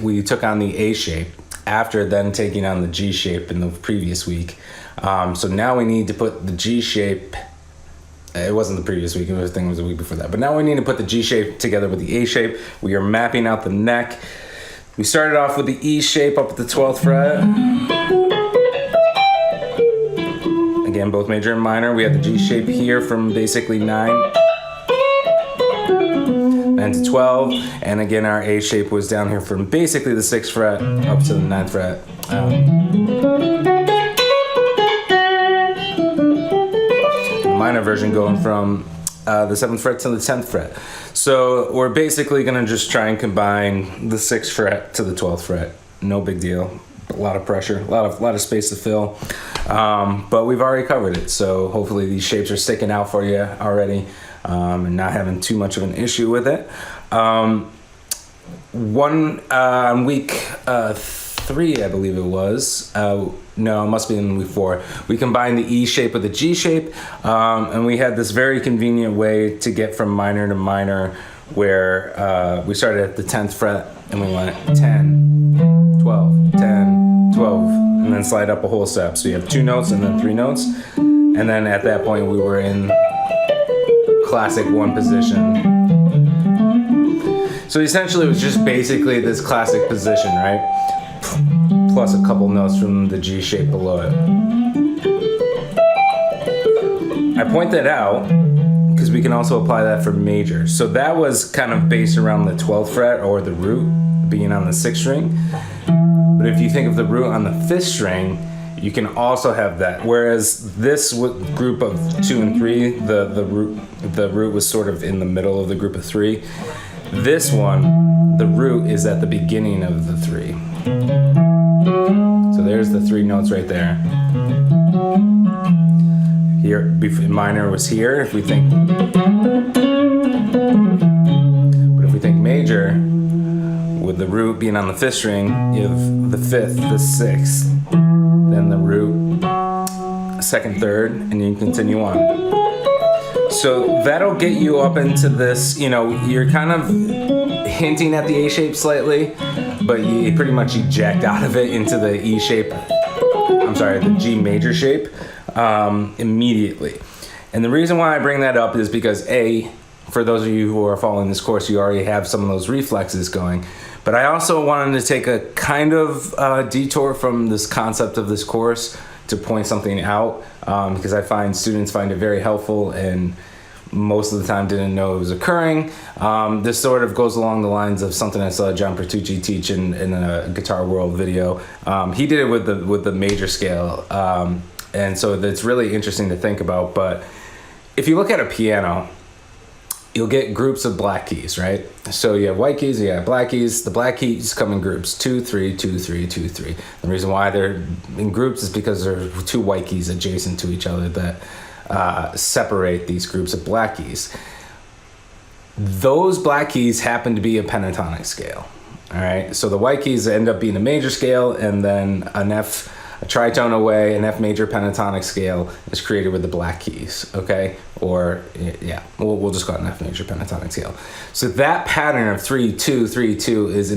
we took on the A shape after then taking on the G shape in the previous week. So now we need to put the G shape. It wasn't the previous week, I think it was the week before that. But now we need to put the G shape together with the A shape. We are mapping out the neck. We started off with the E shape up at the 12th fret. Again, both major and minor. We have the G shape here from basically 9 and to 12. And again, our A shape was down here from basically the 6th fret up to the 9th fret. Minor version going from the 7th fret to the 10th fret. So we're basically gonna just try and combine the 6th fret to the 12th fret. No big deal. A lot of pressure, a lot of space to fill. But we've already covered it. So hopefully these shapes are sticking out for you already, and not having too much of an issue with it. Week 3, I believe it was. No, it must be in week 4. We combined the E shape with the G shape, and we had this very convenient way to get from minor to minor, where we started at the 10th fret and we went 10, 12, 10, 12, and then slide up a whole step. So you have 2 notes and then 3 notes, and then at that point we were in classic 1 position. So essentially it was just basically this classic position, right? Plus a couple notes from the G shape below it. I point that out because we can also apply that for major. So that was kind of based around the 12th fret or the root being on the 6th string. But if you think of the root on the 5th string, you can also have that. Whereas this group of 2 and 3, the root was sort of in the middle of the group of 3. This one, the root is at the beginning of the 3. So there's the 3 notes right there. Here, minor was here. If we think, but if we think major, with the root being on the 5th string, you have the 5th, the 6th, then the root, 2nd, 3rd, and you can continue on. So that'll get you up into this, you're kind of hinting at the A shape slightly, but you pretty much eject out of it into the E shape, the G major shape immediately. And the reason why I bring that up is because for those of you who are following this course, you already have some of those reflexes going. But I also wanted to take a kind of detour from this concept of this course to point something out, because I find students find it very helpful and most of the time didn't know it was occurring. This sort of goes along the lines of something I saw John Pertucci teach in a Guitar World video. He did it with the major scale, and so it's really interesting to think about. But if you look at a piano, you'll get groups of black keys, right? So you have white keys, you have black keys. The black keys come in groups 2, 3, 2, 3, 2, 3. The reason why they're in groups is because there are 2 white keys adjacent to each other that separate these groups of black keys. Those black keys happen to be a pentatonic scale. All right, so the white keys end up being a major scale, and then a tritone away, an F major pentatonic scale is created with the black keys. Okay, or yeah, we'll just call it an F major pentatonic scale. So that pattern of 3, 2, 3, 2 is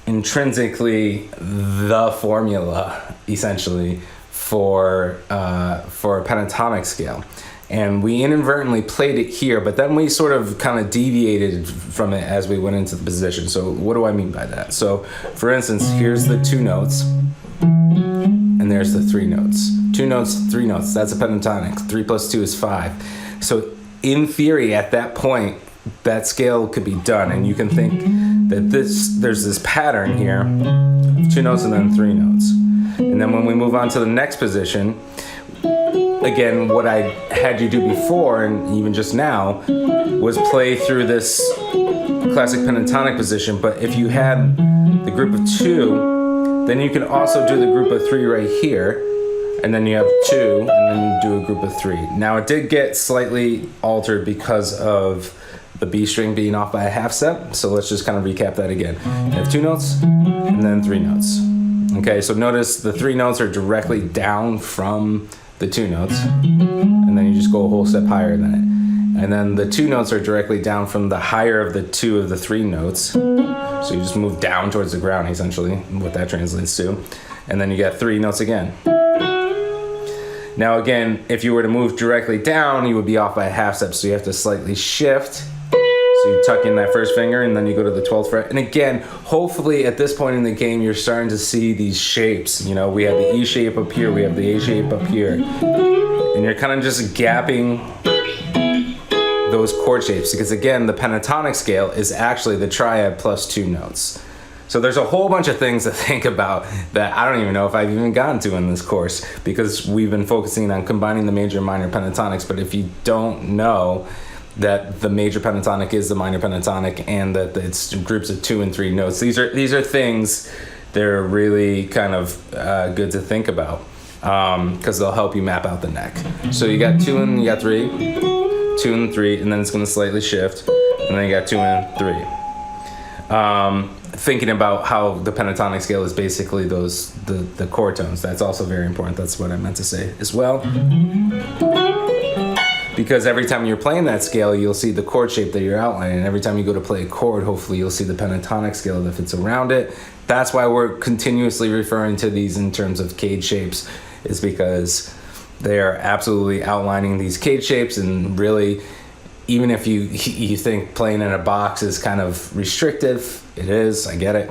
intrinsically the formula, essentially, for a pentatonic scale. And we inadvertently played it here, but then we sort of kind of deviated from it as we went into the position. So what do I mean by that? So for instance, here's the 2 notes, and there's the 3 notes. 2 notes, 3 notes, that's a pentatonic. 3 plus 2 is 5. So in theory, at that point, that scale could be done, and you can think that there's this pattern here, 2 notes and then 3 notes. And then when we move on to the next position, again, what I had you do before and even just now was play through this classic pentatonic position. But if you had the group of 2, then you can also do the group of 3 right here, and then you have 2, and then you do a group of 3. Now it did get slightly altered because of the B string being off by a half step. So let's just kind of recap that again. You have 2 notes and then 3 notes. Okay, so notice the 3 notes are directly down from the 2 notes, and then you just go a whole step higher than it. And then the 2 notes are directly down from the higher of the 2 of the 3 notes. So you just move down towards the ground, essentially, what that translates to. And then you got 3 notes again. Now again, if you were to move directly down, you would be off by a half step, so you have to slightly shift. So you tuck in that first finger and then you go to the 12th fret. And again, hopefully at this point in the game, you're starting to see these shapes. You know, we have the E shape up here, we have the A shape up here. And you're kind of just gapping those chord shapes, because again, the pentatonic scale is actually the triad plus 2 notes. So there's a whole bunch of things to think about that I don't even know if I've even gotten to in this course, because we've been focusing on combining the major and minor pentatonics. But if you don't know that the major pentatonic is the minor pentatonic and that it's groups of 2 and 3 notes, these are things that are really kind of good to think about, because they'll help you map out the neck. So you got 2 and you got 3, 2 and 3, and then it's going to slightly shift, and then you got 2 and 3. Thinking about how the pentatonic scale is basically the chord tones. That's also very important. That's what I meant to say as well. Because every time you're playing that scale, you'll see the chord shape that you're outlining. And every time you go to play a chord, hopefully you'll see the pentatonic scale that fits around it. That's why we're continuously referring to these in terms of cage shapes, is because they are absolutely outlining these cage shapes. And really, even if you think playing in a box is kind of restrictive, it is, I get it.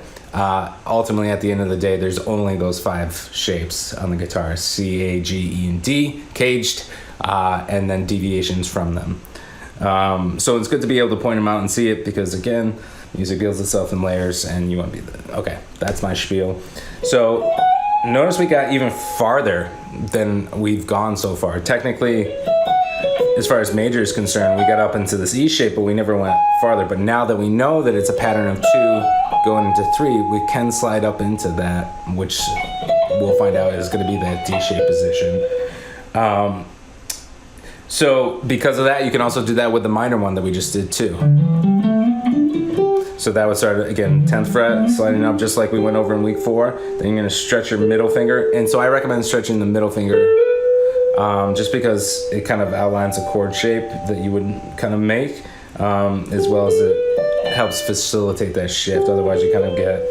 Ultimately, at the end of the day, there's only those 5 shapes on the guitar: C, A, G, E, and D, caged, and then deviations from them. So it's good to be able to point them out and see it, because again, music builds itself in layers, and you want to be okay, that's my spiel. So notice we got even farther than we've gone so far. Technically, as far as major is concerned, we got up into this E shape, but we never went farther. But now that we know that it's a pattern of 2 going into 3, we can slide up into that, which we'll find out is going to be that D shape position. So because of that, you can also do that with the minor one that we just did too. So that would start, again, 10th fret, sliding up just like we went over in week 4. Then you're going to stretch your middle finger. And so I recommend stretching the middle finger, just because it kind of outlines a chord shape that you would kind of make, as well as it helps facilitate that shift. Otherwise you kind of get,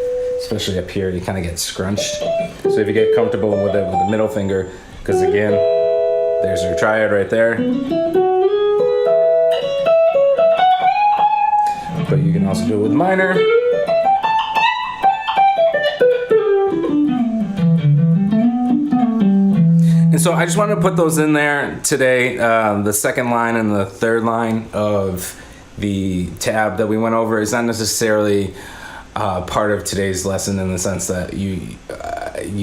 especially up here, you kind of get scrunched. So if you get comfortable with it with the middle finger, because again, there's your triad right there. But you can also do it with minor. And so I just wanted to put those in there today, the second line and the third line of the tab that we went over is not necessarily part of today's lesson, in the sense that you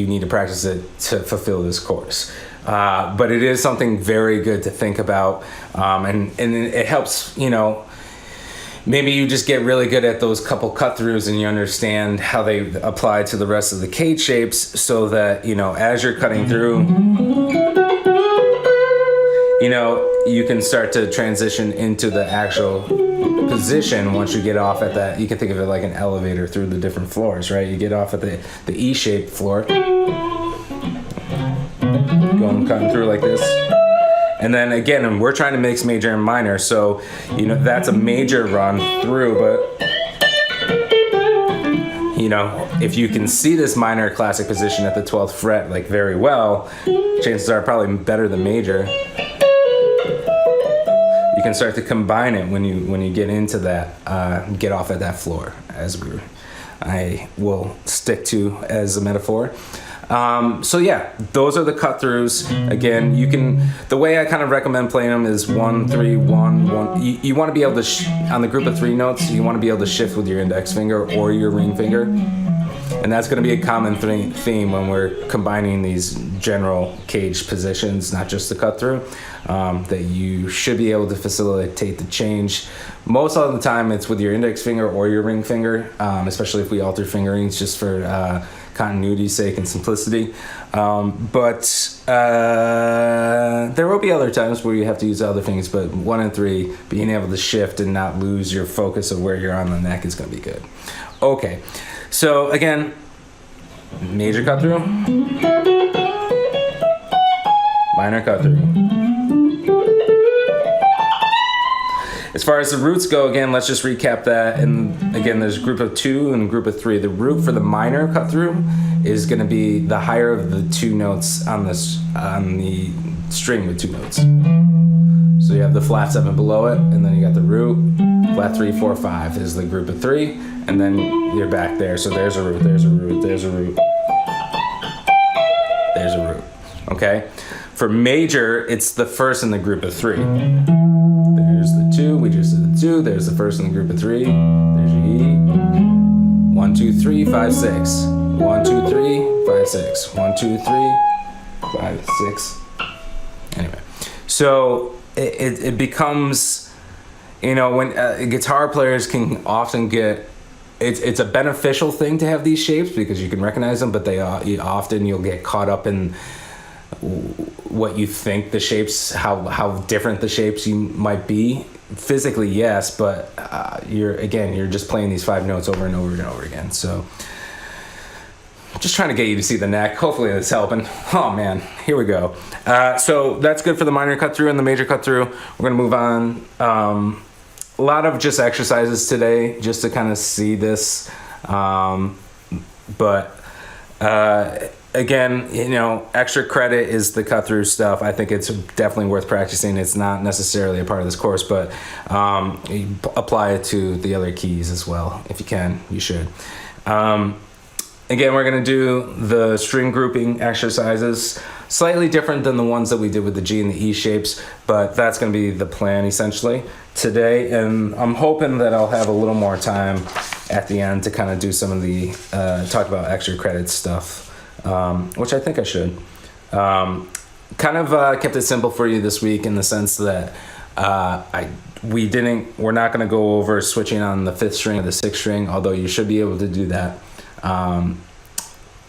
need to practice it to fulfill this course. But it is something very good to think about, and it helps, you know, maybe you just get really good at those couple cut throughs and you understand how they apply to the rest of the cage shapes, so that, you know, as you're cutting through, you know, you can start to transition into the actual position once you get off at that. You can think of it like an elevator through the different floors, right? You get off at the E-shaped floor, going cutting through like this. And then again, we're trying to mix major and minor, so, you know, that's a major run through, but, you know, if you can see this minor classic position at the 12th fret like very well, chances are probably better than major. You can start to combine it when you get into that, get off at that floor, as I will stick to as a metaphor. So yeah, those are the cut throughs. Again, the way I kind of recommend playing them is 1, 3, 1, 1. You want to be able to, on the group of 3 notes, you want to be able to shift with your index finger or your ring finger. And that's going to be a common theme when we're combining these general cage positions, not just the cut through, that you should be able to facilitate the change. Most of the time it's with your index finger or your ring finger, especially if we alter fingerings just for continuity's sake and simplicity. But there will be other times where you have to use other things, but 1 and 3, being able to shift and not lose your focus of where you're on the neck is going to be good. Okay, so again, major cut through, minor cut through, As far as the roots go, again, let's just recap that. And again, there's a group of 2 and a group of 3. The root for the minor cut through is going to be the higher of the 2 notes on the string with 2 notes. So you have the flat 7 below it, and then you got the root. Flat 3, 4, 5 is the group of 3, and then you're back there. So there's a root, there's a root, there's a root, there's a root. Okay. For major, it's the first in the group of 3. There's the 2, we just did the 2. There's the first in the group of 3. There's your E. 1, 2, 3, 5, 6. 1, 2, 3, 5, 6. 1, 2, 3, 5, 6. Anyway, so it becomes, you know, when guitar players can often get, it's a beneficial thing to have these shapes because you can recognize them, but you'll get caught up in what you think the shapes, how different the shapes you might be. Physically, yes, but you're just playing these 5 notes over and over and over again. So just trying to get you to see the neck. Hopefully that's helping. Oh man, here we go. So that's good for the minor cut through and the major cut through. We're gonna move on. A lot of just exercises today just to kind of see this. Again, you know, extra credit is the cut through stuff. I think it's definitely worth practicing. It's not necessarily a part of this course, but you apply it to the other keys as well. If you can, you should. Again, we're going to do the string grouping exercises, slightly different than the ones that we did with the G and the E shapes, but that's going to be the plan essentially today. And I'm hoping that I'll have a little more time at the end to kind of do some of the, talk about extra credit stuff. Which I think I should. Kind of kept it simple for you this week in the sense that we're not going to go over switching on the 5th string or the 6th string, although you should be able to do that.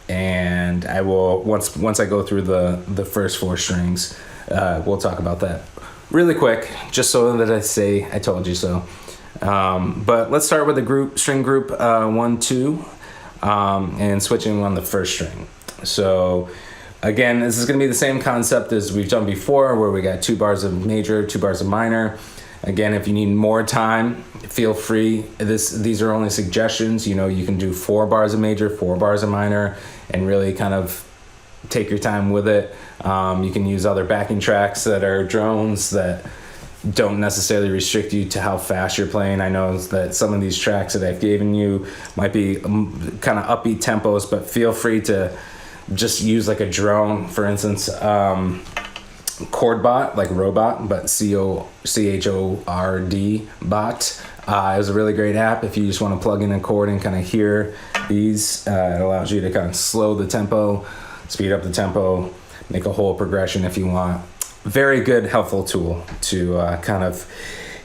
And I will once I go through the first 4 strings, we'll talk about that really quick, just so that I say I told you so. But let's start with the string group 1, 2, and switching on the 1st string. So again, this is going to be the same concept as we've done before, where we got 2 bars of major, 2 bars of minor. Again, if you need more time, feel free. These are only suggestions. You know, you can do 4 bars of major, 4 bars of minor, and really kind of take your time with it. You can use other backing tracks that are drones that don't necessarily restrict you to how fast you're playing. I know that some of these tracks that I've given you might be kind of upbeat tempos, but feel free to just use like a drone, for instance, Chordbot, like robot, but CHORD bot. Is a really great app if you just want to plug in a chord and kind of hear these. It allows you to kind of slow the tempo, speed up the tempo, make a whole progression if you want. Very good, helpful tool to kind of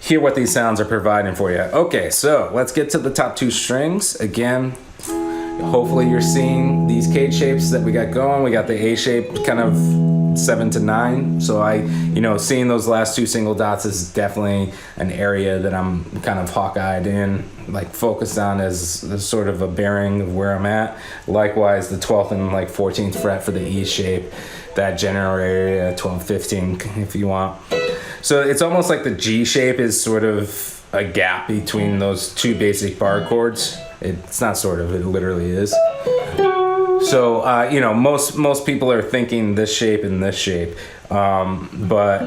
hear what these sounds are providing for you. Okay, so let's get to the top 2 strings. Again, hopefully you're seeing these cage shapes that we got going. We got the A shape kind of 7 to 9. So seeing those last 2 single dots is definitely an area that I'm kind of hawk-eyed in, like focused on as sort of a bearing of where I'm at. Likewise, the 12th and 14th fret for the E shape, that general area, 12, 15 if you want. So it's almost like the G shape is sort of a gap between those 2 basic bar chords. It's not sort of, it literally is. So, most people are thinking this shape and this shape, but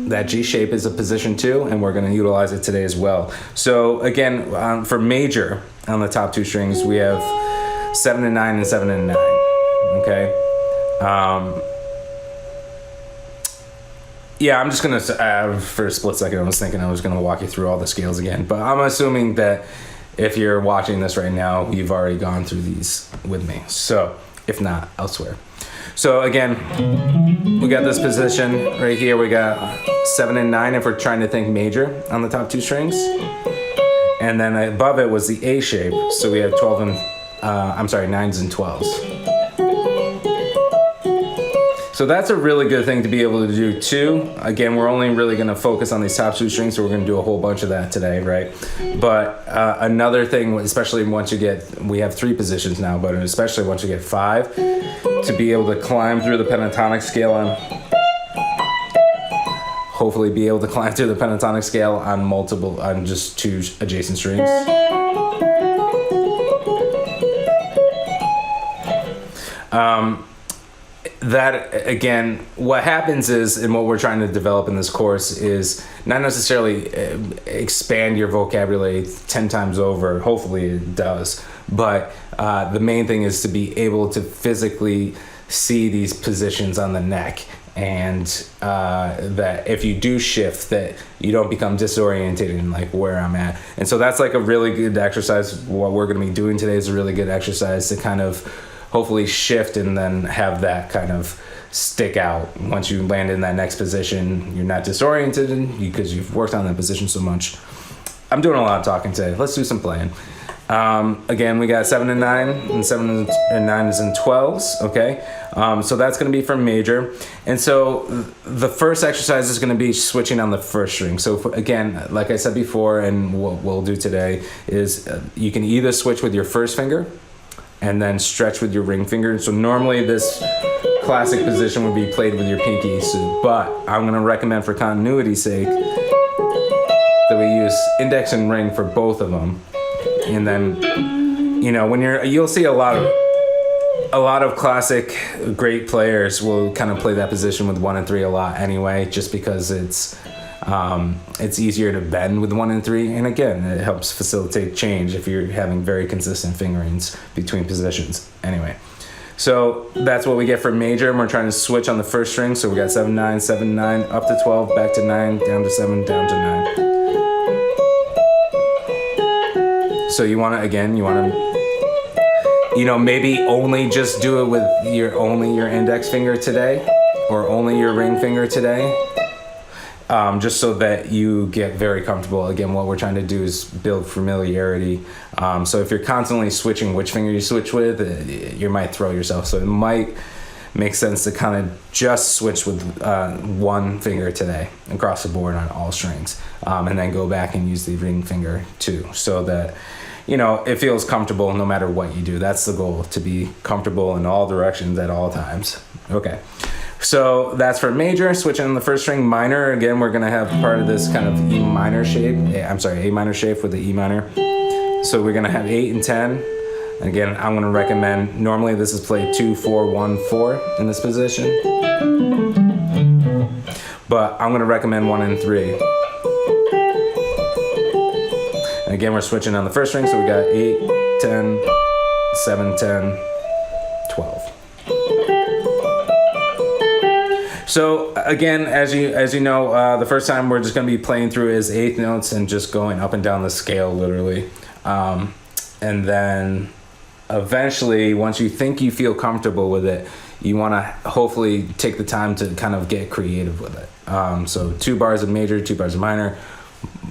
that G shape is a position too, and we're going to utilize it today as well. So again, for major on the top 2 strings, we have 7 and 9 and 7 and 9. Okay. I'm just going to, for a split second, I was thinking I was going to walk you through all the scales again, but I'm assuming that if you're watching this right now, you've already gone through these with me. So if not, elsewhere. So again, we got this position right here. We got 7 and 9 if we're trying to think major on the top 2 strings. And then above it was the A shape. So we have 9s and 12s. So that's a really good thing to be able to do too. Again, we're only really going to focus on these top 2 strings, so we're going to do a whole bunch of that today, right? But another thing, especially once you we have 3 positions now, but especially once you get 5, to be able to climb through the pentatonic scale on hopefully be able to climb through the pentatonic scale on just 2 adjacent strings. That again, what happens is, and what we're trying to develop in this course is not necessarily expand your vocabulary 10 times over. Hopefully it does, but the main thing is to be able to physically see these positions on the neck, and that if you do shift, that you don't become disoriented in like where I'm at. And so that's like a really good exercise. What we're going to be doing today is a really good exercise to kind of hopefully shift and then have that kind of stick out. Once you land in that next position, you're not disoriented because you've worked on that position so much. I'm doing a lot of talking today. Let's do some playing. Again, we got 7 and 9, and 7 and 9 is in 12s, okay? So that's going to be for major. And so the first exercise is going to be switching on the first string. So again, like I said before, and what we'll do today is you can either switch with your first finger and then stretch with your ring finger. So normally this classic position would be played with your pinky, but I'm going to recommend for continuity's sake that we use index and ring for both of them. And then, you know, when you'll see a lot of classic great players will kind of play that position with 1 and 3 a lot anyway, just because it's easier to bend with 1 and 3, and again, it helps facilitate change if you're having very consistent fingerings between positions. Anyway, so that's what we get for major, and we're trying to switch on the first string. So we got 7 9 7 9 up to 12, back to 9, down to 7, down to 9. So you want to maybe only just do it with your index finger today, or only your ring finger today. Just so that you get very comfortable. Again, what we're trying to do is build familiarity. So if you're constantly switching which finger you switch with, you might throw yourself. So it might make sense to kind of just switch with 1 finger today across the board on all strings, and then go back and use the ring finger too, so that it feels comfortable no matter what you do. That's the goal, to be comfortable in all directions at all times. Okay. So that's for major. Switching on the first string. Minor, again, we're going to have part of this kind of A minor shape with the E minor. So we're going to have 8 and 10. And again, I'm going to recommend, normally this is played 2 4 1 4 in this position, but I'm going to recommend 1 and 3. And again, we're switching on the first string, so we got 8 10 7 10 12. So again, as you know, the first time we're just going to be playing through his 8th notes and just going up and down the scale, literally. And then eventually, once you think you feel comfortable with it, you want to hopefully take the time to kind of get creative with it. So 2 bars of major, 2 bars of minor,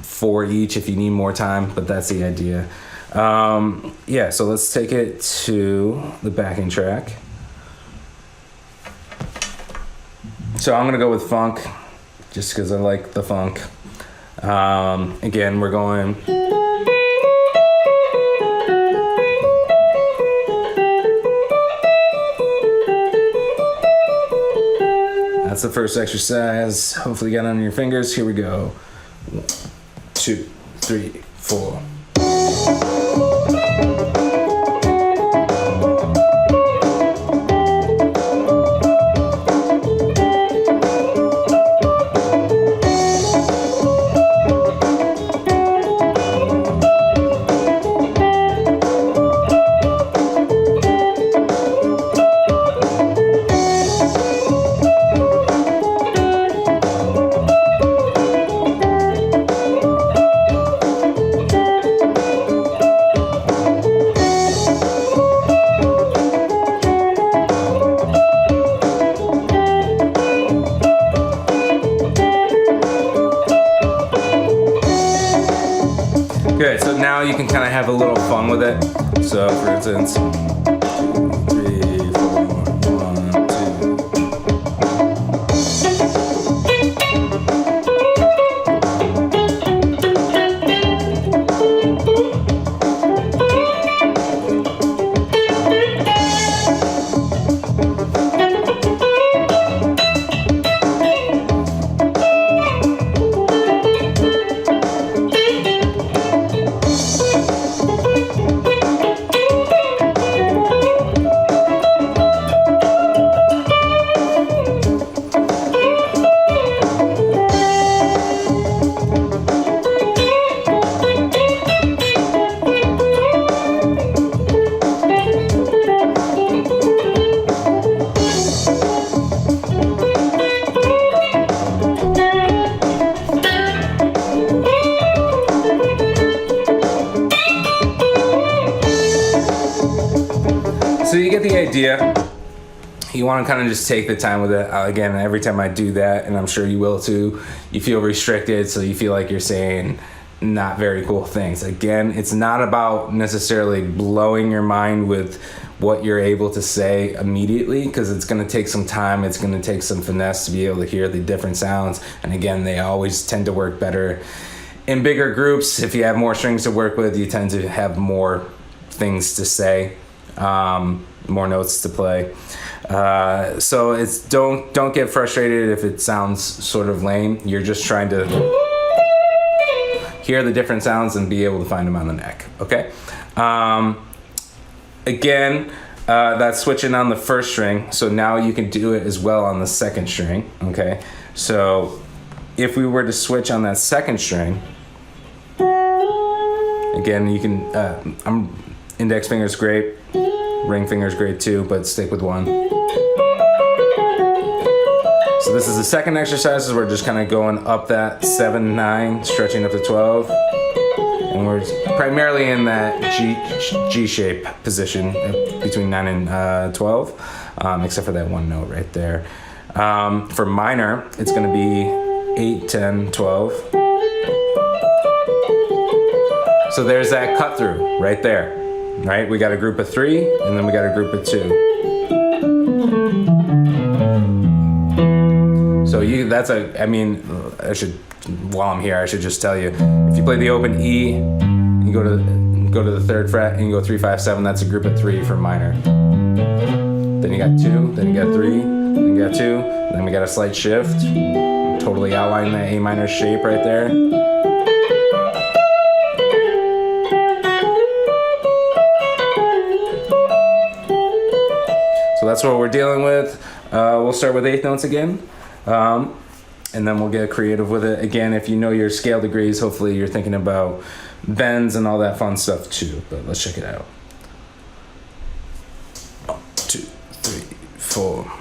4 each if you need more time, but that's the idea. So let's take it to the backing track. So I'm gonna go with funk, just because I like the funk. Again, we're going. That's the first exercise. Hopefully you got it on your fingers. Here we go. 1 2 3 4. Good, so now you can kind of have a little fun with it. So for instance, 3 4 1 2. So you get the idea. You want to kind of just take the time with it. Again, every time I do that, and I'm sure you will too, you feel restricted, so you feel like you're saying not very cool things. Again, it's not about necessarily blowing your mind with what you're able to say immediately, because it's going to take some time. It's going to take some finesse to be able to hear the different sounds. And again, they always tend to work better in bigger groups. If you have more strings to work with, you tend to have more things to say, more notes to play. So it's don't get frustrated if it sounds sort of lame. You're just trying to hear the different sounds and be able to find them on the neck. Okay. Again, that's switching on the first string. So now you can do it as well on the second string. Okay. So if we were to switch on that second string, again, you can. Index finger's great. Ring finger's great too, but stick with one. So this is the second exercise. We're just kind of going up that 7, 9, stretching up to 12. And we're primarily in that G shape position between 9 and 12, except for that one note right there. For minor, it's going to be 8, 10, 12. So there's that cut through right there. Right, we got a group of 3, and then we got a group of 2. So while I'm here, I should just tell you, if you play the open E, you go to the 3rd fret, and you go 3, 5, 7. That's a group of 3 for minor. Then you got 2, then you got 3, then you got 2, then we got a slight shift. Totally outline that A minor shape right there. So that's what we're dealing with. We'll start with 8th notes again, and then we'll get creative with it. Again, if you know your scale degrees, hopefully you're thinking about bends and all that fun stuff too, but let's check it out. 1, 2, 3, 4.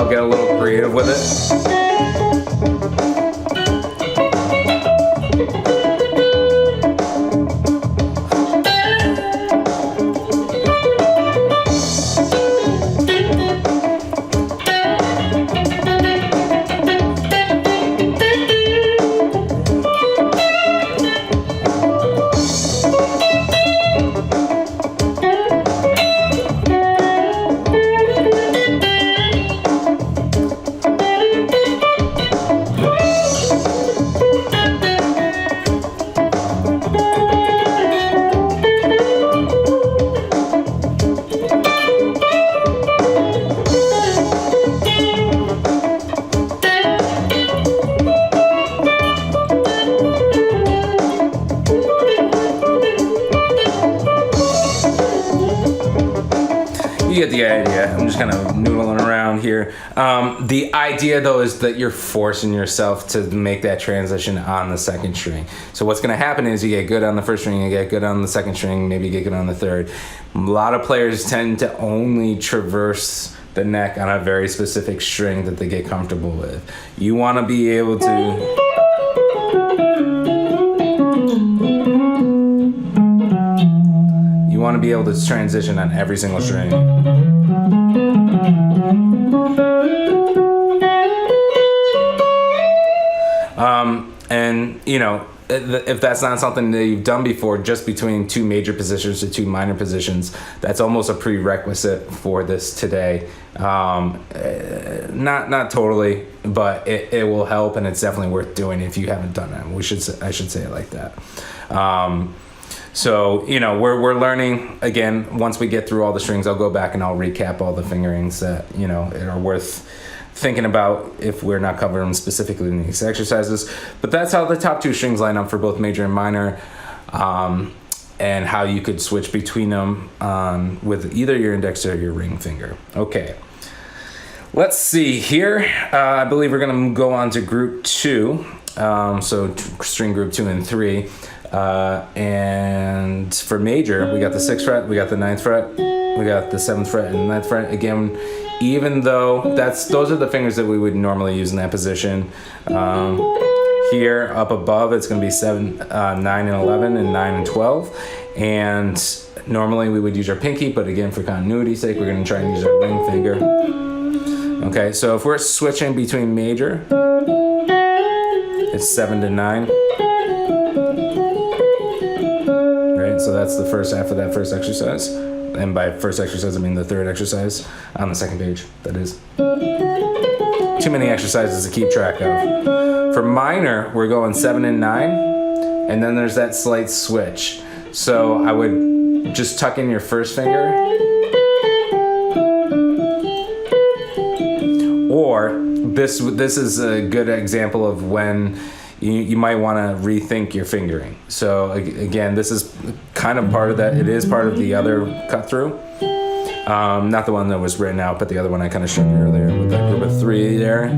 Get a little creative with it. You get the idea. I'm just kind of noodling around here. The idea, though, is that you're forcing yourself to make that transition on the second string. So what's going to happen is you get good on the first string, you get good on the second string, maybe you get good on the third. A lot of players tend to only traverse the neck on a very specific string that they get comfortable with. You want to be able to... You want to be able to transition on every single string. And you know, if that's not something that you've done before, just between 2 major positions to 2 minor positions, that's almost a prerequisite for this today. Not totally, but it will help, and it's definitely worth doing if you haven't done that. I should say it like that. So, you know, we're learning, again, once we get through all the strings, I'll go back and I'll recap all the fingerings that, you know, are worth thinking about if we're not covering them specifically in these exercises. But that's how the top 2 strings line up for both major and minor, and how you could switch between them with either your index or your ring finger. Okay. Let's see here. I believe we're going to go on to group 2. So string group 2 and 3. And for major, we got the 6th fret, we got the 9th fret, we got the 7th fret and 9th fret. Again, even though those are the fingers that we would normally use in that position. Here up above, it's going to be 7, 9 and 11 and 9 and 12. And normally we would use our pinky, but again, for continuity's sake, we're going to try and use our ring finger. Okay, so if we're switching between major, it's 7 to 9. Right, so that's the first half of that first exercise. And by first exercise, I mean the third exercise on the second page, that is. Too many exercises to keep track of. For minor, we're going 7 and 9, and then there's that slight switch. So I would just tuck in your first finger, or this is a good example of when you might want to rethink your fingering. So again, this is kind of part of that. It is part of the other cut through. Not the one that was written out, but the other one I kind of showed you earlier with that group of 3 there.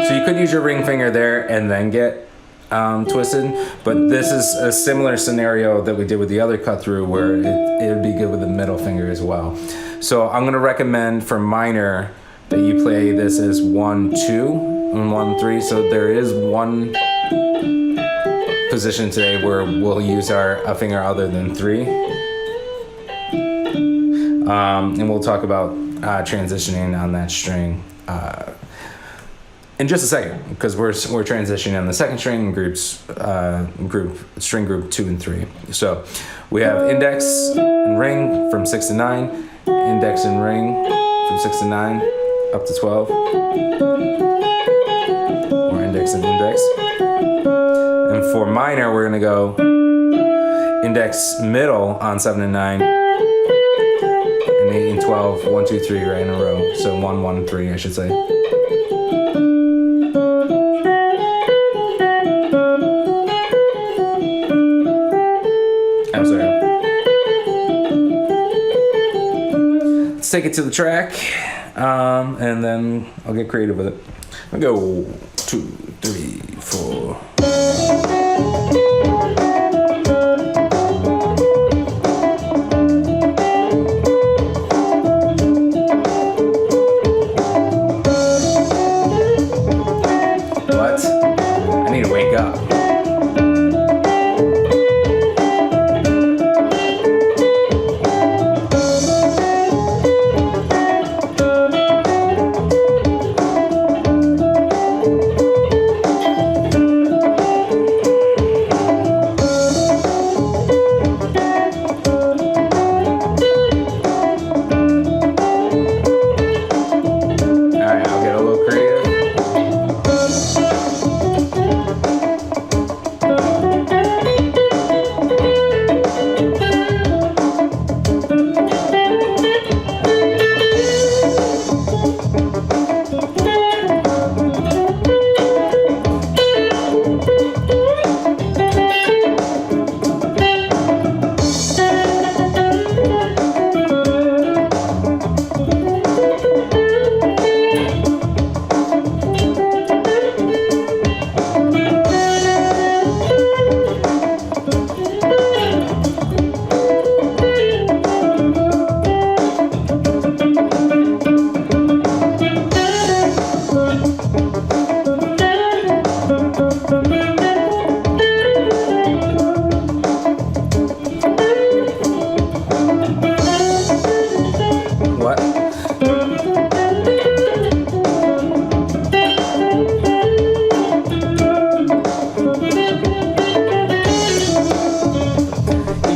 So you could use your ring finger there and then get twisted, but this is a similar scenario that we did with the other cut through where it would be good with the middle finger as well. So I'm going to recommend for minor that you play this as 1, 2, and 1, 3. So there is one position today where we'll use a finger other than 3. And we'll talk about transitioning on that string in just a second, because we're transitioning on the second string in string group 2 and 3. So we have index and ring from 6 to 9, index and ring from 6 to 9 up to 12, or index and index. And for minor, we're gonna go index middle on 7 and 9, and 8 and 12, 1, 2, 3 right in a row. So 1, 1, 3, I should say. I'm sorry. Let's take it to the track, and then I'll get creative with it. I'll go 2, 3, 4. What? I need to wake up.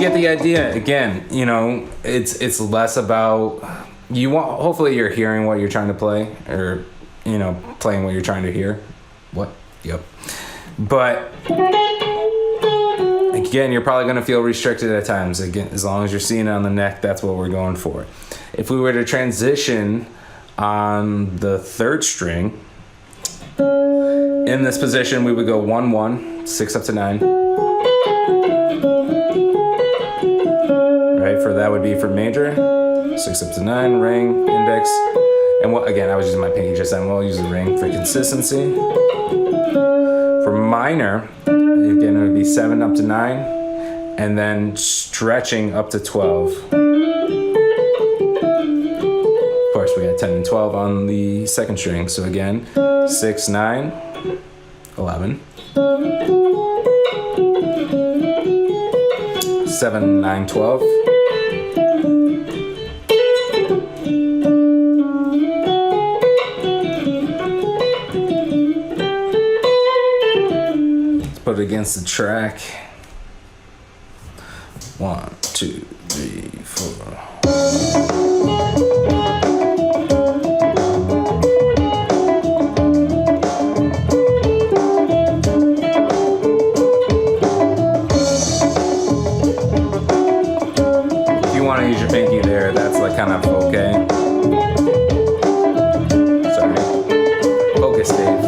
Get the idea. Again, you know, it's less about hopefully you're hearing what you're trying to play, or you know, playing what you're trying to hear. What? Yep. But again, you're probably going to feel restricted at times. Again, as long as you're seeing it on the neck, that's what we're going for. If we were to transition on the third string, in this position, we would go 1-1, 6 up to 9. Right, for that would be for major, 6 up to 9, ring, index. And what, again, I was using my pinky just then. We'll use the ring for consistency. For minor, again, it would be 7 up to 9, and then stretching up to 12. Of course, we got 10 and 12 on the second string. So again, 6, 9, 11. 7, 9, 12. Put it against the track. 1, 2, 3, 4. If you want to use your pinky there, that's like kind of okay. Sorry. Focus, Dave.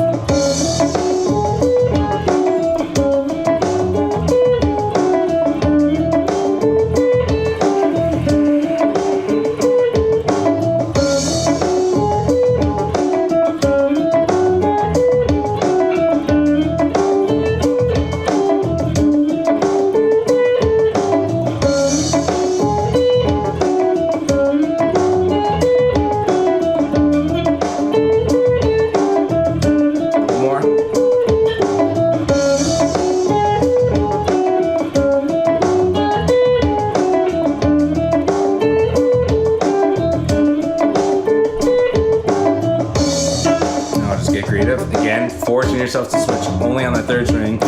Again, forcing yourself to switch only on the third string.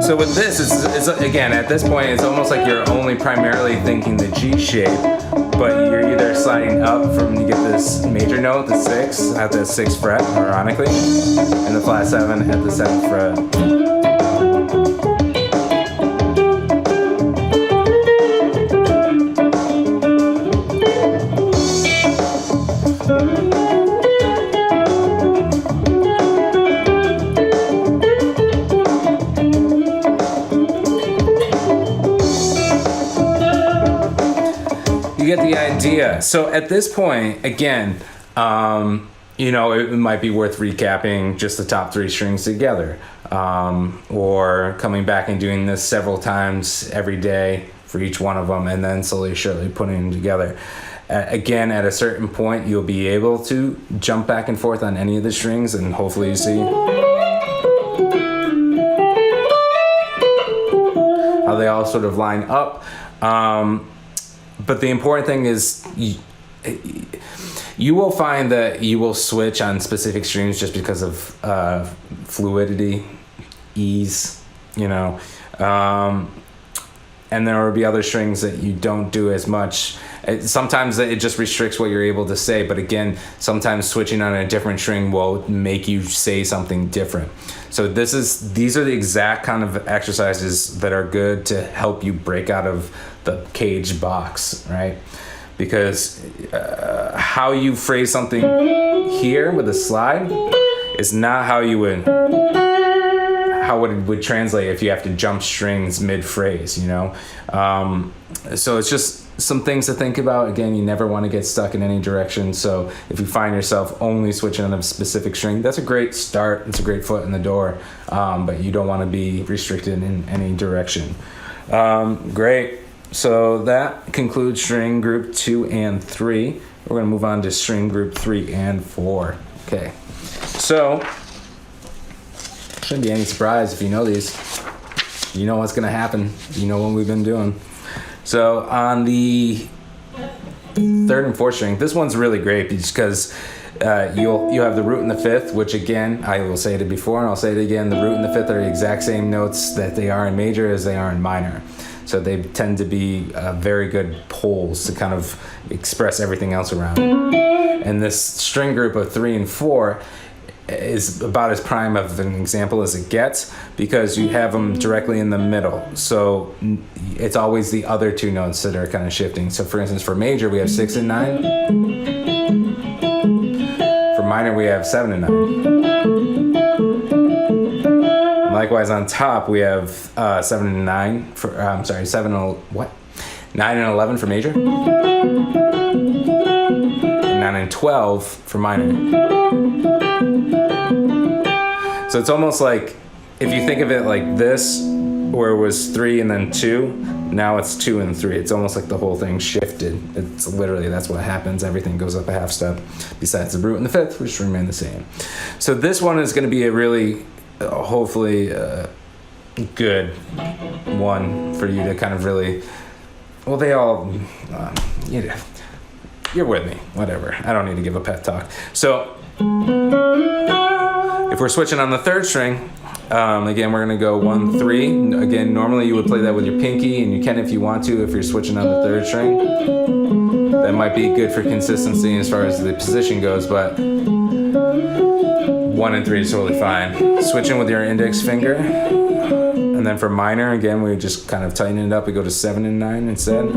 So with this, it's again, at this point, it's almost like you're only primarily thinking the G shape, but you're either sliding up from, you get this major note, the 6, at the 6th fret, ironically, and the flat 7 at the 7th fret. You get the idea. So at this point, again, you know, it might be worth recapping just the top 3 strings together, or coming back and doing this several times every day for each one of them, and then slowly, surely putting them together. Again, at a certain point, you'll be able to jump back and forth on any of the strings, and hopefully you see how they all sort of line up. But the important thing is you will find that you will switch on specific strings just because of fluidity, ease, you know. And there will be other strings that you don't do as much. Sometimes it just restricts what you're able to say, but again, sometimes switching on a different string will make you say something different. So these are the exact kind of exercises that are good to help you break out of the caged box, right? Because how you phrase something here with a slide is not how it would translate if you have to jump strings mid-phrase, you know? So it's just some things to think about. Again, you never want to get stuck in any direction. So if you find yourself only switching on a specific string, that's a great start. It's a great foot in the door, but you don't want to be restricted in any direction. Great. So that concludes string group 2 and 3. We're going to move on to string group 3 and 4. Okay. So shouldn't be any surprise if you know these. You know what's going to happen. You know what we've been doing. So on the third and fourth string. This one's really great because you'll have the root and the fifth, which again, I will say it before and I'll say it again, the root and the fifth are the exact same notes that they are in major as they are in minor. So they tend to be very good poles to kind of express everything else around. And this string group of 3 and 4 is about as prime of an example as it gets because you have them directly in the middle. So it's always the other two notes that are kind of shifting. So for instance, for major, we have 6 and 9. For minor, we have 7 and 9. Likewise, on top, we have 7 and 9 for, 9 and 11 for major. And 9 and 12 for minor. So it's almost like, if you think of it like this, where it was 3 and then 2, now it's 2 and 3. It's almost like the whole thing shifted. It's literally, that's what happens. Everything goes up a half step, besides the root and the fifth, which remain the same. So this one is going to be a really, hopefully, good one for you to kind of really, well, they all, you're with me, whatever. I don't need to give a pep talk. So if we're switching on the third string, again, we're gonna go 1, 3. Again, normally you would play that with your pinky, and you can if you want to, if you're switching on the third string. That might be good for consistency as far as the position goes, but 1 and 3 is totally fine. Switching with your index finger. And then for minor, again, we just kind of tighten it up. We go to 7 and 9 instead.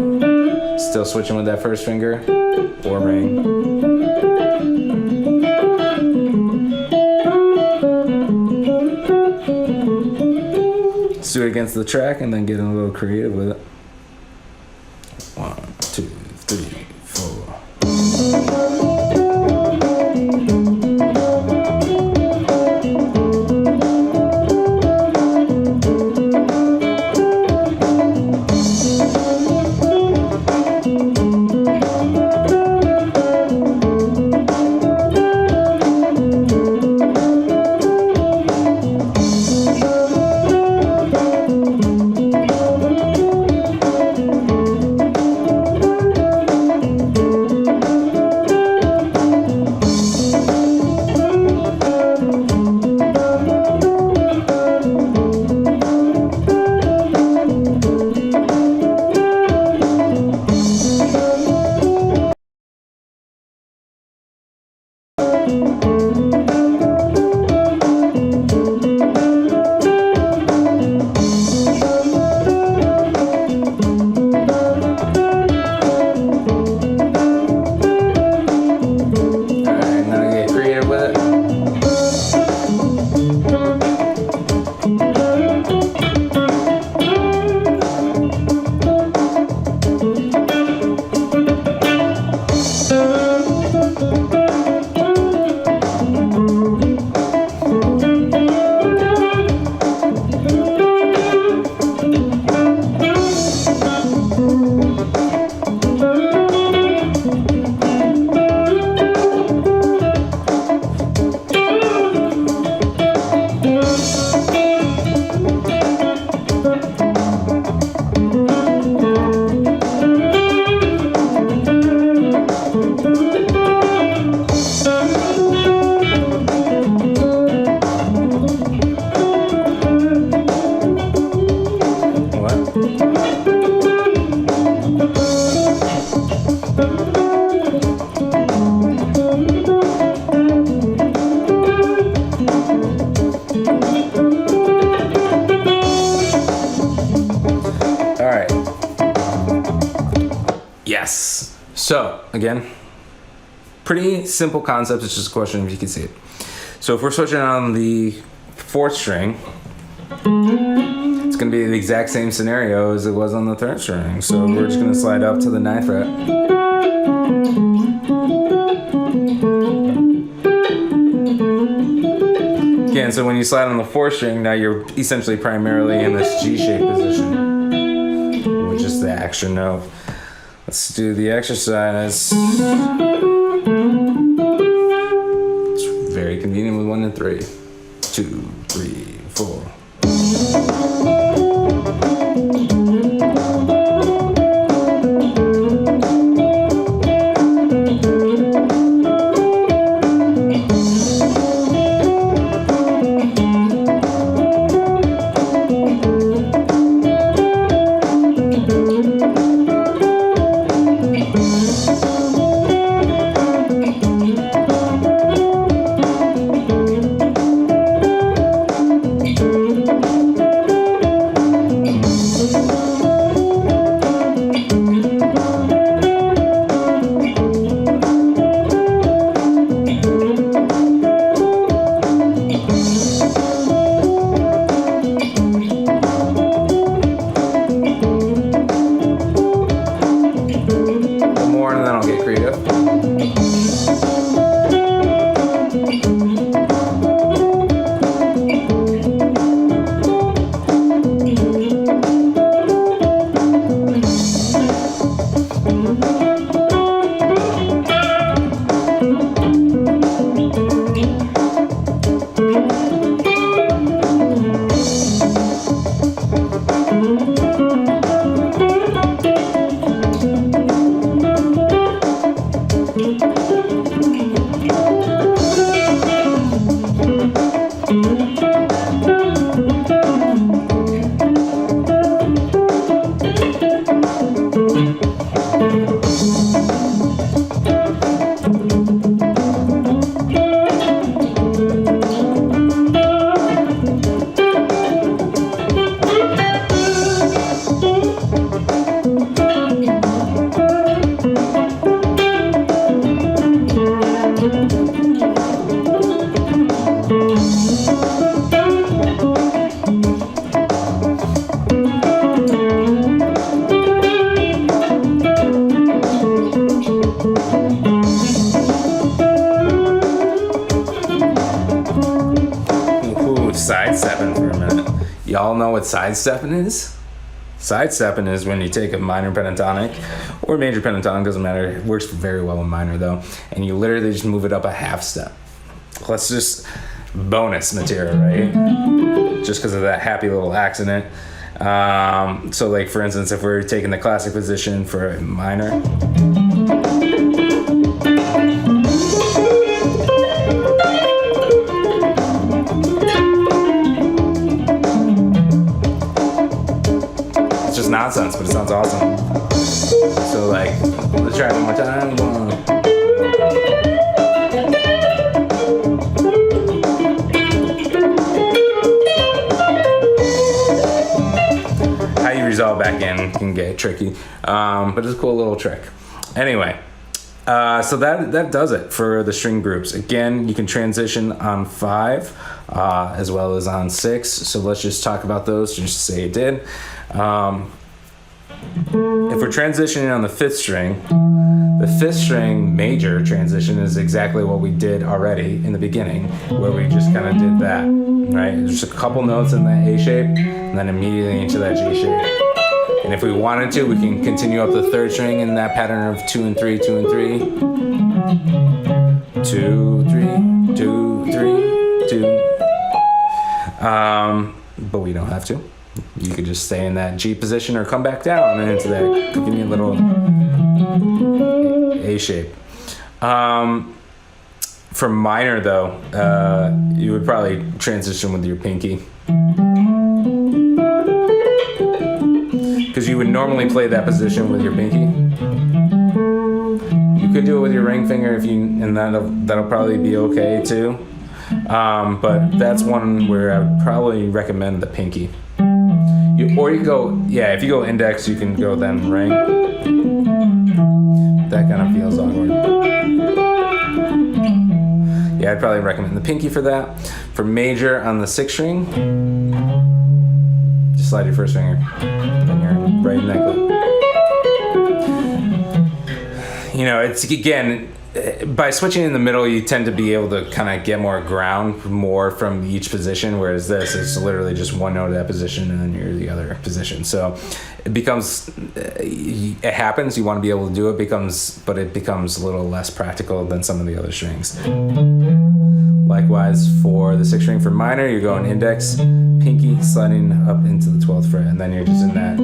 Still switching with that first finger, or ring. Let's do it against the track and then get a little creative with it. 1, 2, 3, 4. Yes. So again, pretty simple concept. It's just a question if you can see it. So if we're switching on the fourth string, it's going to be the exact same scenario as it was on the third string. So we're just going to slide up to the 9th fret. Again, so when you slide on the fourth string, now you're essentially primarily in this G-shaped position, which is the extra note. Let's do the exercise. It's very convenient with 1 and 3. 2, 3, 4. Sidestepping for a minute. Y'all know what sidestepping is? Sidestepping is when you take a minor pentatonic or major pentatonic, doesn't matter. It works very well in minor though. And you literally just move it up a half step. Let's just bonus material, right? Just because of that happy little accident. So like for instance, if we're taking the classic position for a minor, nonsense, but it sounds awesome. So like, let's try it one more time. How you resolve back in can get tricky, but it's a cool little trick. Anyway, so that does it for the string groups. Again, you can transition on 5 as well as on 6. So let's just talk about those, just to say it did. If we're transitioning on the 5th string, the 5th string major transition is exactly what we did already in the beginning, where we just kind of did that, right? There's a couple notes in that A shape, and then immediately into that G shape. And if we wanted to, we can continue up the 3rd string in that pattern of 2 and 3, 2 and 3, 2, 3, 2, 3, 2. But we don't have to. You could just stay in that G position or come back down and into that convenient little A shape. For minor though, you would probably transition with your pinky. Because you would normally play that position with your pinky. You could do it with your ring finger and that'll probably be okay too. But that's one where I would probably recommend the pinky. Or you go, if you go index, you can go then ring. That kind of feels awkward. Yeah, I'd probably recommend the pinky for that. For major on the 6th string, just slide your 1st finger. Then you're right in that clip. You know, it's again, by switching in the middle, you tend to be able to kind of get more ground more from each position, whereas this is literally just one note of that position and then you're the other position. So it becomes, it happens, you want to be able to do it, but it becomes a little less practical than some of the other strings. Likewise, for the 6th string for minor, you're going index, pinky, sliding up into the 12th fret, and then you're just in that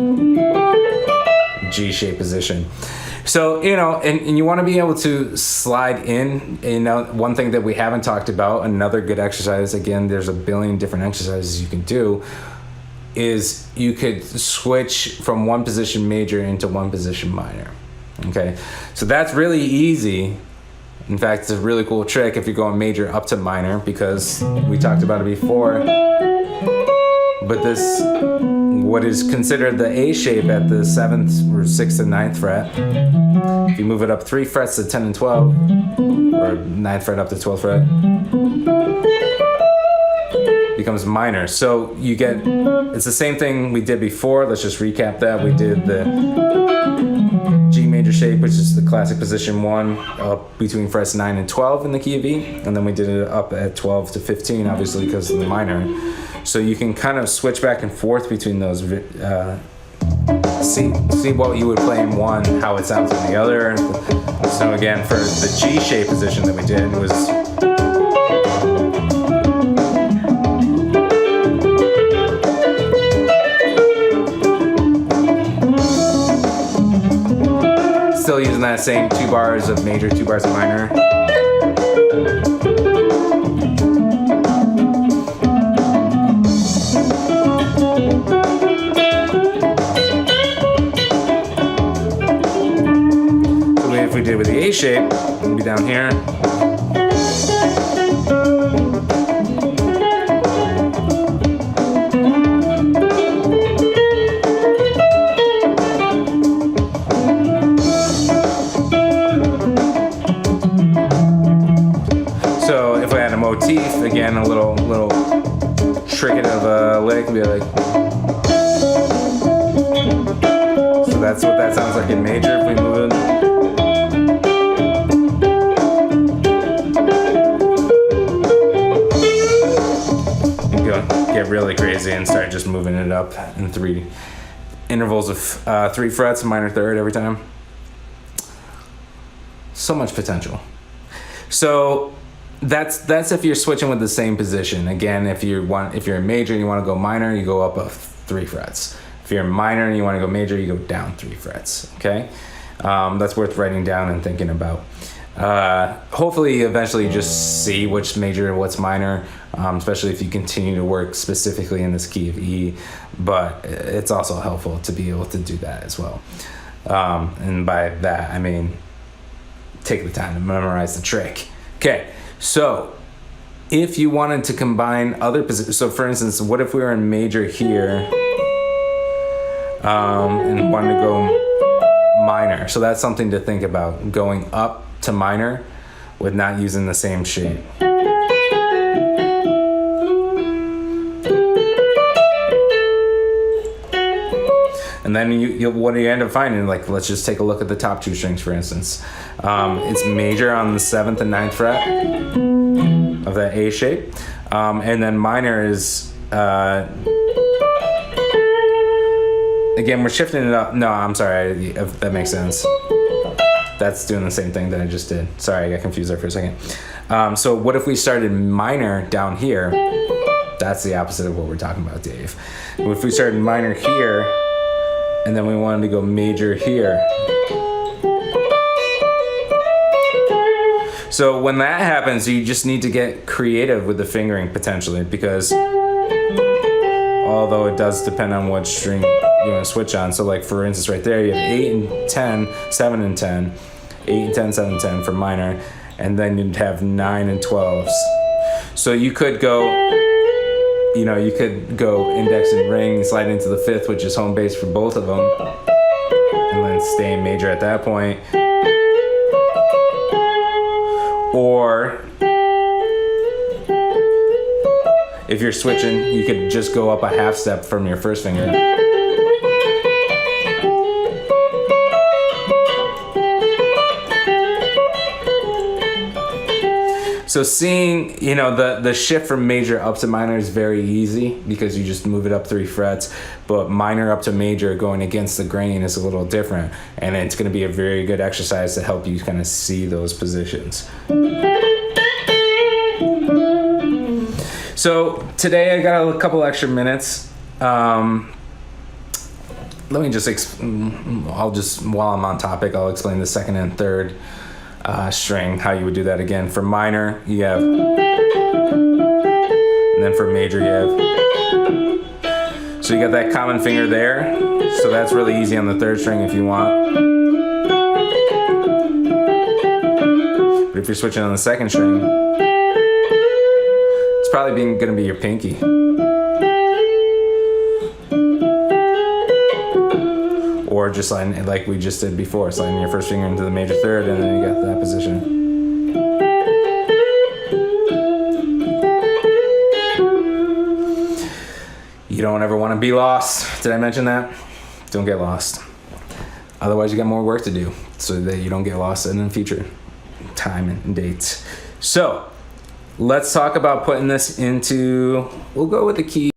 G shape position. So, you know, and you want to be able to slide in. You know, one thing that we haven't talked about, another good exercise, again, there's a billion different exercises you can do, is you could switch from one position major into one position minor. Okay, so that's really easy. In fact, it's a really cool trick if you're going major up to minor, because we talked about it before. But this, what is considered the A shape at the 7th or 6th and 9th fret, if you move it up 3 frets to 10 and 12, or 9th fret up to 12th fret, becomes minor. So you get, it's the same thing we did before. Let's just recap that. We did the G major shape, which is the classic position 1, up between frets 9 and 12 in the key of E, and then we did it up at 12 to 15, obviously because of the minor. So you can kind of switch back and forth between those, see what you would play in one, how it sounds in the other. So again, for the G shape position that we did, it was still using that same 2 bars of major, 2 bars of minor. So if we did with the A shape, it'd be down here. Motif again, a little trick of a lick, and be like. So that's what that sounds like in major if we move it. And get really crazy and start just moving it up in 3 intervals of 3 frets, minor third every time. So much potential. So. That's if you're switching with the same position. Again, if you're a major and you want to go minor, you go up 3 frets. If you're a minor and you want to go major, you go down 3 frets. Okay, that's worth writing down and thinking about. Hopefully, eventually, you just see which major and what's minor, especially if you continue to work specifically in this key of E. But it's also helpful to be able to do that as well. And by that, I mean take the time to memorize the trick. Okay. So, if you wanted to combine other positions, so for instance, what if we were in major here and wanted to go minor? So that's something to think about, going up to minor with not using the same shape. And then what do you end up finding? Like, let's just take a look at the top 2 strings, for instance. It's major on the 7th and 9th fret of that A shape. And then minor is, again, we're shifting it up. No, I'm sorry, if that makes sense. That's doing the same thing that I just did. Sorry, I got confused there for a second. So what if we started minor down here? That's the opposite of what we're talking about, Dave. If we started minor here, and then we wanted to go major here. So when that happens, you just need to get creative with the fingering potentially, because although it does depend on what string you want to switch on. So like for instance right there, you have 8 and 10, 7 and 10, 8 and 10, 7 and 10 for minor, and then you'd have 9 and 12s. So you could go index and ring, slide into the 5th, which is home base for both of them, and then stay in major at that point. Or if you're switching, you could just go up a half step from your first finger. So seeing, the shift from major up to minor is very easy because you just move it up 3 frets, but minor up to major going against the grain is a little different, and it's going to be a very good exercise to help you kind of see those positions. So today I got a couple extra minutes. Let me just, while I'm on topic, I'll explain the 2nd and 3rd string, how you would do that again. For minor, you have, and then for major, you have. So you got that common finger there. So that's really easy on the 3rd string if you want. But if you're switching on the 2nd string, it's probably going to be your pinky. Or just sliding, like we just did before, sliding your first finger into the major 3rd, and then you got that position. You don't ever want to be lost. Did I mention that? Don't get lost. Otherwise, you got more work to do so that you don't get lost in the future time and dates. So let's talk about putting this into, we'll go with the key.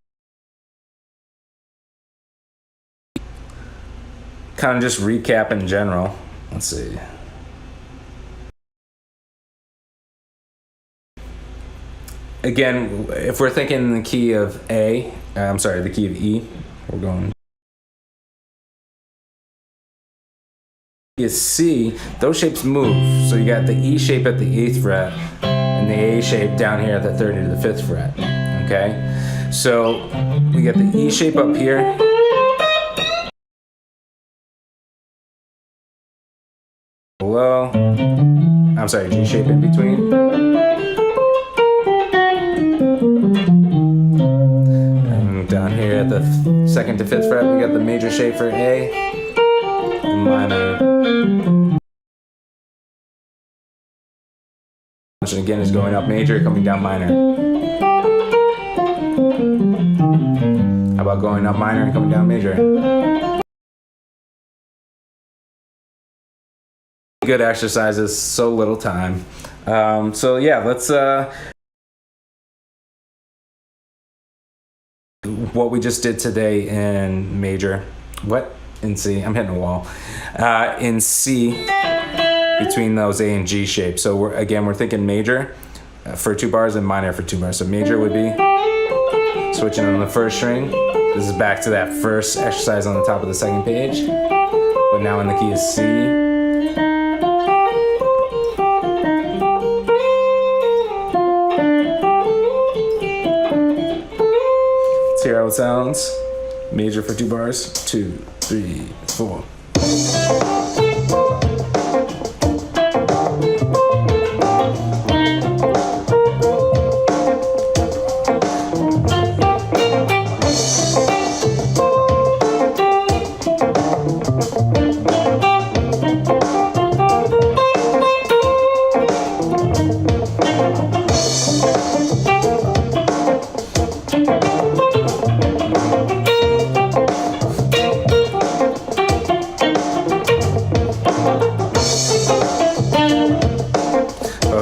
Kind of just recap in general. Let's see. Again, if we're thinking the key of the key of E, we're going is C, those shapes move. So you got the E shape at the 8th fret and the A shape down here at the 3rd to the 5th fret. Okay? So we get the E shape up here. Below. I'm sorry, G shape in between. And down here at the 2nd to 5th fret, we got the major shape for A and minor. And again is going up major, coming down minor. How about going up minor and coming down major? Good exercises, so little time. So yeah, let's what we just did today in major. What? In C. I'm hitting a wall. In C, between those A and G shapes. So we're thinking major for 2 bars and minor for 2 bars. So major would be switching on the 1st string. This is back to that first exercise on the top of the 2nd page. But now in the key is C. Let's hear how it sounds. Major for 2 bars. 2, 3, 4.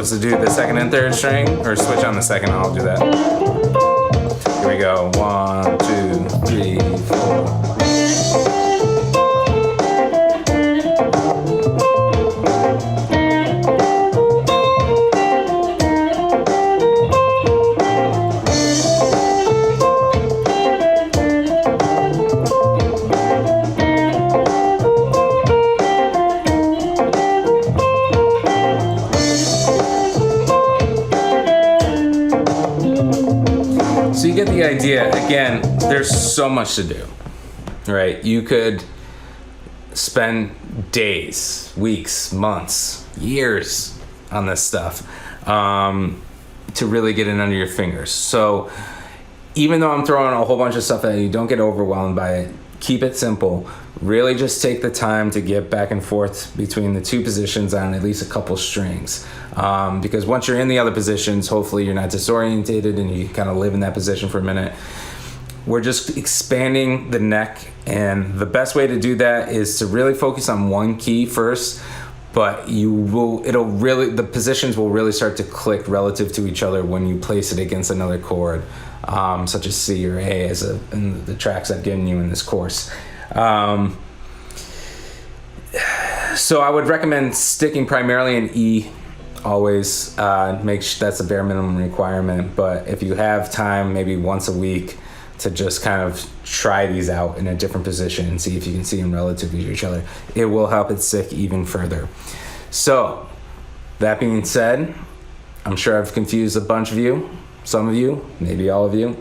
To do the 2nd and 3rd string, or switch on the 2nd, I'll do that. Here we go. 1, 2, 3, 4. So you get the idea. Again, there's so much to do, right? You could spend days, weeks, months, years on this stuff to really get it under your fingers. So even though I'm throwing a whole bunch of stuff at you, don't get overwhelmed by it. Keep it simple. Really just take the time to get back and forth between the 2 positions on at least a couple strings. Because once you're in the other positions, hopefully you're not disorientated and you kind of live in that position for a minute. We're just expanding the neck, and the best way to do that is to really focus on one key first, but the positions will really start to click relative to each other when you place it against another chord, such as C or A in the tracks I've given you in this course. So I would recommend sticking primarily in E always. Make sure that's a bare minimum requirement, but if you have time, maybe once a week, to just kind of try these out in a different position and see if you can see them relative to each other, it will help it stick even further. So that being said, I'm sure I've confused a bunch of you, some of you, maybe all of you.